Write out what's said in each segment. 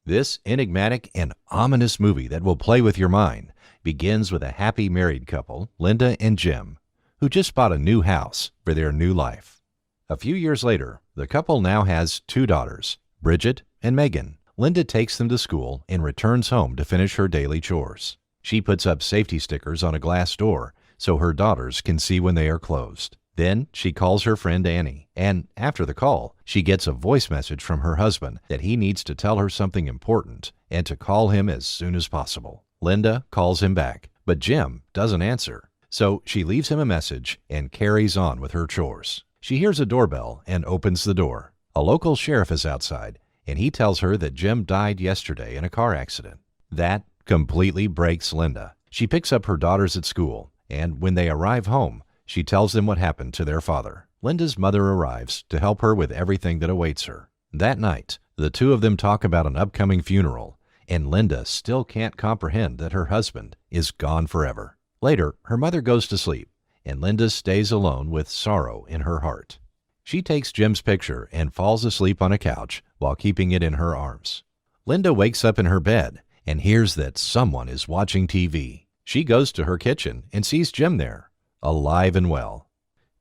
This enigmatic and ominous movie that will play with your mind begins with a happy married couple, Linda and Jim, who just bought a new house for their new life. A few years later, the couple now has two daughters, Bridget and Megan. Linda takes them to school and returns home to finish her daily chores. She puts up safety stickers on a glass door so her daughters can see when they are closed. Then she calls her friend Annie, and after the call, she gets a voice message from her husband that he needs to tell her something important and to call him as soon as possible. Linda calls him back, but Jim doesn't answer, so she leaves him a message and carries on with her chores. She hears a doorbell and opens the door. A local sheriff is outside, and he tells her that Jim died yesterday in a car accident. That completely breaks Linda. She picks up her daughters at school, and when they arrive home, she tells them what happened to their father. Linda's mother arrives to help her with everything that awaits her. That night, the two of them talk about an upcoming funeral, and Linda still can't comprehend that her husband is gone forever. Later, her mother goes to sleep, and Linda stays alone with sorrow in her heart. She takes Jim's picture and falls asleep on a couch while keeping it in her arms. Linda wakes up in her bed and hears that someone is watching TV. She goes to her kitchen and sees Jim there, alive and well.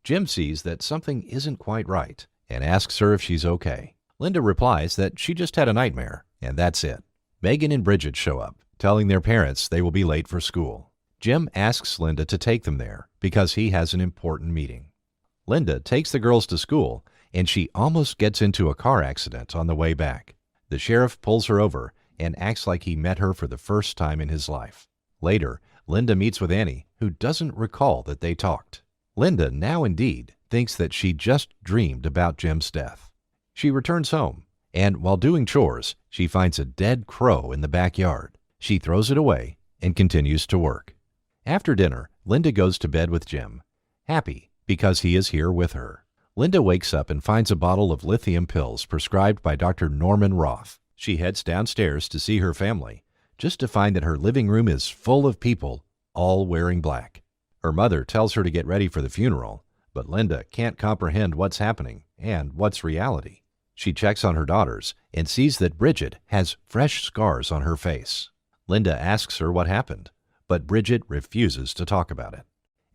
Jim sees that something isn't quite right and asks her if she's okay. Linda replies that she just had a nightmare, and that's it. Megan and Bridget show up, telling their parents they will be late for school. Jim asks Linda to take them there because he has an important meeting. Linda takes the girls to school, and she almost gets into a car accident on the way back. The sheriff pulls her over and acts like he met her for the first time in his life. Later, Linda meets with Annie, who doesn't recall that they talked. Linda now indeed thinks that she just dreamed about Jim's death. She returns home, and while doing chores, she finds a dead crow in the backyard. She throws it away and continues to work. After dinner, Linda goes to bed with Jim, happy because he is here with her. Linda wakes up and finds a bottle of lithium pills prescribed by Dr. Norman Roth. She heads downstairs to see her family, just to find that her living room is full of people, all wearing black. Her mother tells her to get ready for the funeral, but Linda can't comprehend what's happening and what's reality. She checks on her daughters and sees that Bridget has fresh scars on her face. Linda asks her what happened, but Bridget refuses to talk about it.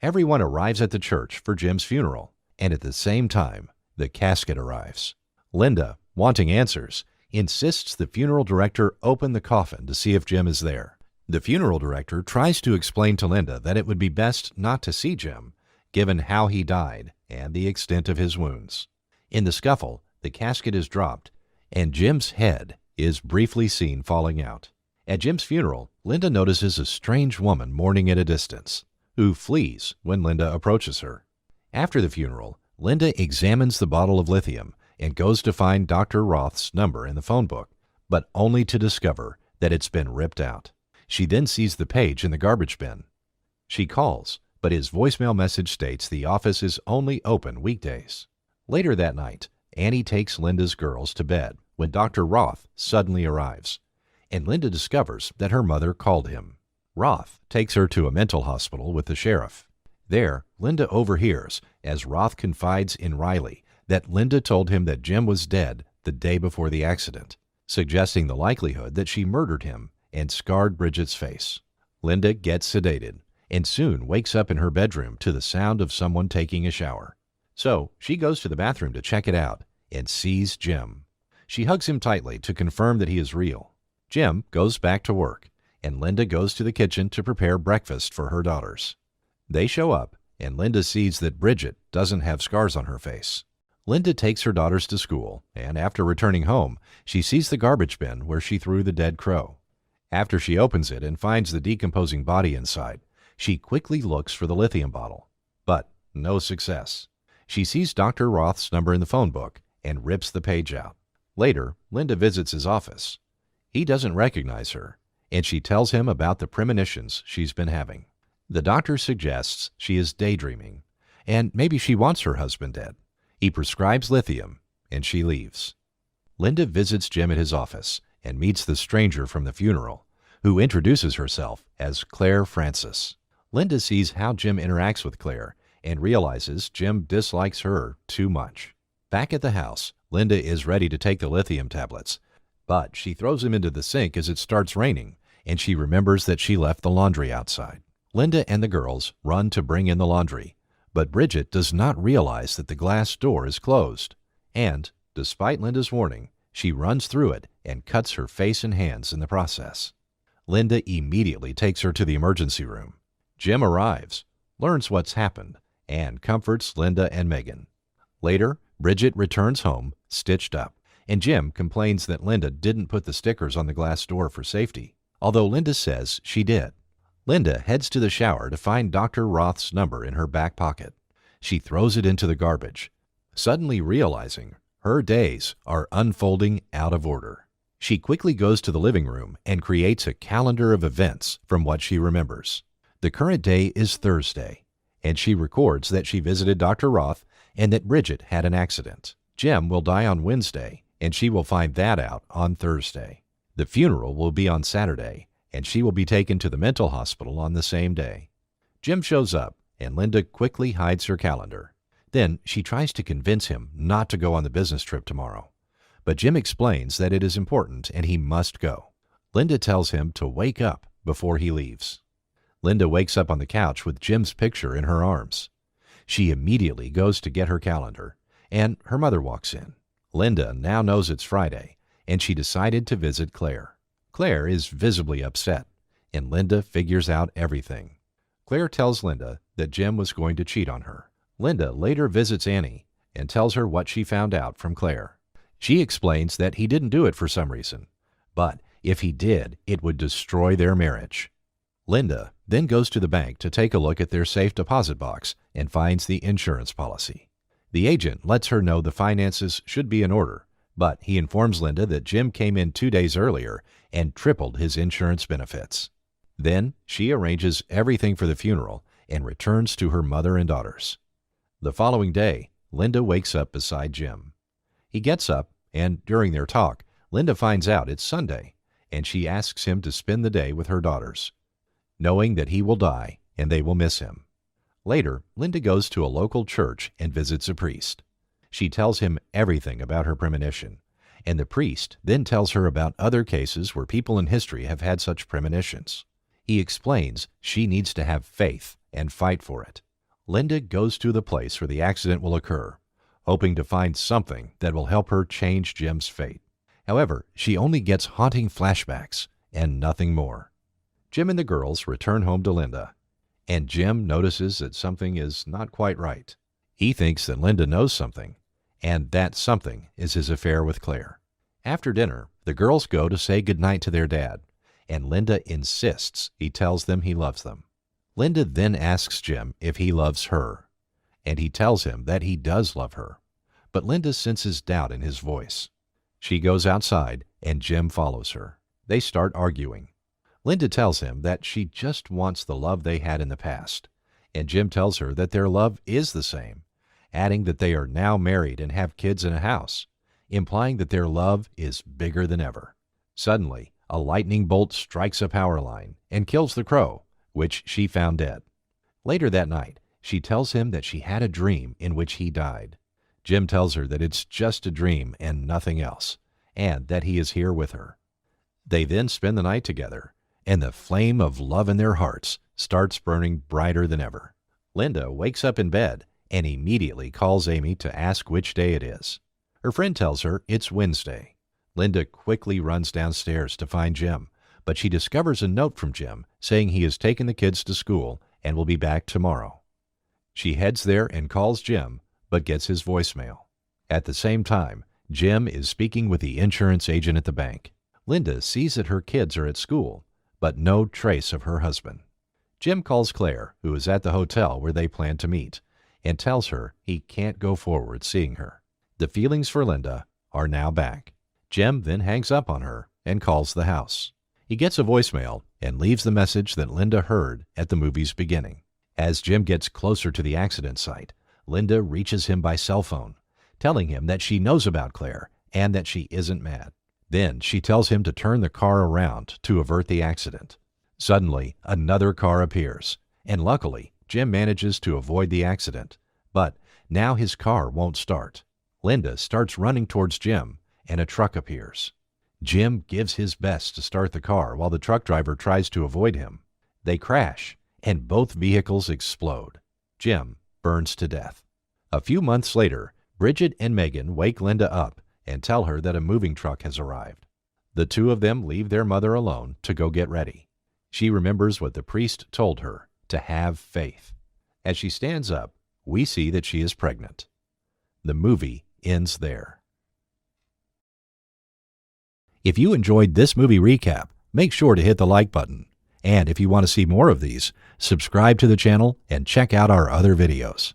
Everyone arrives at the church for Jim's funeral, and at the same time, the casket arrives. Linda, wanting answers, insists the funeral director open the coffin to see if Jim is there. The funeral director tries to explain to Linda that it would be best not to see Jim, given how he died and the extent of his wounds. In the scuffle, the casket is dropped, and Jim's head is briefly seen falling out. At Jim's funeral, Linda notices a strange woman mourning at a distance, who flees when Linda approaches her. After the funeral, Linda examines the bottle of lithium and goes to find Dr. Roth's number in the phone book, but only to discover that it's been ripped out. She then sees the page in the garbage bin. She calls, but his voicemail message states the office is only open weekdays. Later that night, Annie takes Linda's girls to bed when Dr. Roth suddenly arrives, and Linda discovers that her mother called him. Roth takes her to a mental hospital with the sheriff. There, Linda overhears as Roth confides in Riley that Linda told him that Jim was dead the day before the accident, suggesting the likelihood that she murdered him and scarred Bridget's face. Linda gets sedated and soon wakes up in her bedroom to the sound of someone taking a shower. So she goes to the bathroom to check it out and sees Jim. She hugs him tightly to confirm that he is real. Jim goes back to work, and Linda goes to the kitchen to prepare breakfast for her daughters. They show up, and Linda sees that Bridget doesn't have scars on her face. Linda takes her daughters to school, and after returning home, she sees the garbage bin where she threw the dead crow. After she opens it and finds the decomposing body inside, she quickly looks for the lithium bottle, but no success. She sees Dr. Roth's number in the phone book and rips the page out. Later, Linda visits his office. He doesn't recognize her, and she tells him about the premonitions she's been having. The doctor suggests she is daydreaming, and maybe she wants her husband dead. He prescribes lithium, and she leaves. Linda visits Jim at his office and meets the stranger from the funeral, who introduces herself as Claire Francis. Linda sees how Jim interacts with Claire and realizes Jim dislikes her too much. Back at the house, Linda is ready to take the lithium tablets, But she throws him into the sink as it starts raining, and she remembers that she left the laundry outside. Linda and the girls run to bring in the laundry, but Bridget does not realize that the glass door is closed. And, despite Linda's warning, she runs through it and cuts her face and hands in the process. Linda immediately takes her to the emergency room. Jim arrives, learns what's happened, and comforts Linda and Megan. Later, Bridget returns home, stitched up, and Jim complains that Linda didn't put the stickers on the glass door for safety, although Linda says she did. Linda heads to the shower to find Dr. Roth's number in her back pocket. She throws it into the garbage, suddenly realizing her days are unfolding out of order. She quickly goes to the living room and creates a calendar of events from what she remembers. The current day is Thursday, and she records that she visited Dr. Roth and that Bridget had an accident. Jim will die on Wednesday, and she will find that out on Thursday. The funeral will be on Saturday, and she will be taken to the mental hospital on the same day. Jim shows up, and Linda quickly hides her calendar. Then she tries to convince him not to go on the business trip tomorrow. But Jim explains that it is important and he must go. Linda tells him to wake up before he leaves. Linda wakes up on the couch with Jim's picture in her arms. She immediately goes to get her calendar, and her mother walks in. Linda now knows it's Friday, and she decided to visit Claire. Claire is visibly upset, and Linda figures out everything. Claire tells Linda that Jim was going to cheat on her. Linda later visits Annie and tells her what she found out from Claire. She explains that he didn't do it for some reason, but if he did, it would destroy their marriage. Linda then goes to the bank to take a look at their safe deposit box and finds the insurance policy. The agent lets her know the finances should be in order, but he informs Linda that Jim came in 2 days earlier and tripled his insurance benefits. Then she arranges everything for the funeral and returns to her mother and daughters. The following day, Linda wakes up beside Jim. He gets up, and during their talk, Linda finds out it's Sunday, and she asks him to spend the day with her daughters, knowing that he will die and they will miss him. Later, Linda goes to a local church and visits a priest. She tells him everything about her premonition, and the priest then tells her about other cases where people in history have had such premonitions. He explains she needs to have faith and fight for it. Linda goes to the place where the accident will occur, hoping to find something that will help her change Jim's fate. However, she only gets haunting flashbacks and nothing more. Jim and the girls return home to Linda, and Jim notices that something is not quite right. He thinks that Linda knows something, and that something is his affair with Claire. After dinner, the girls go to say goodnight to their dad, and Linda insists he tells them he loves them. Linda then asks Jim if he loves her, and he tells him that he does love her, but Linda senses doubt in his voice. She goes outside, and Jim follows her. They start arguing. Linda tells him that she just wants the love they had in the past, and Jim tells her that their love is the same, adding that they are now married and have kids in a house, implying that their love is bigger than ever. Suddenly, a lightning bolt strikes a power line and kills the crow, which she found dead. Later that night, she tells him that she had a dream in which he died. Jim tells her that it's just a dream and nothing else, and that he is here with her. They then spend the night together, and the flame of love in their hearts starts burning brighter than ever. Linda wakes up in bed and immediately calls Amy to ask which day it is. Her friend tells her it's Wednesday. Linda quickly runs downstairs to find Jim, but she discovers a note from Jim saying he has taken the kids to school and will be back tomorrow. She heads there and calls Jim, but gets his voicemail. At the same time, Jim is speaking with the insurance agent at the bank. Linda sees that her kids are at school, but no trace of her husband. Jim calls Claire, who is at the hotel where they plan to meet, and tells her he can't go forward seeing her. The feelings for Linda are now back. Jim then hangs up on her and calls the house. He gets a voicemail and leaves the message that Linda heard at the movie's beginning. As Jim gets closer to the accident site, Linda reaches him by cell phone, telling him that she knows about Claire and that she isn't mad. Then she tells him to turn the car around to avert the accident. Suddenly, another car appears, and luckily, Jim manages to avoid the accident. But now his car won't start. Linda starts running towards Jim, and a truck appears. Jim gives his best to start the car while the truck driver tries to avoid him. They crash, and both vehicles explode. Jim burns to death. A few months later, Bridget and Megan wake Linda up and tell her that a moving truck has arrived. The two of them leave their mother alone to go get ready. She remembers what the priest told her, to have faith. As she stands up, we see that she is pregnant. The movie ends there. If you enjoyed this movie recap, make sure to hit the like button. And if you want to see more of these, subscribe to the channel and check out our other videos.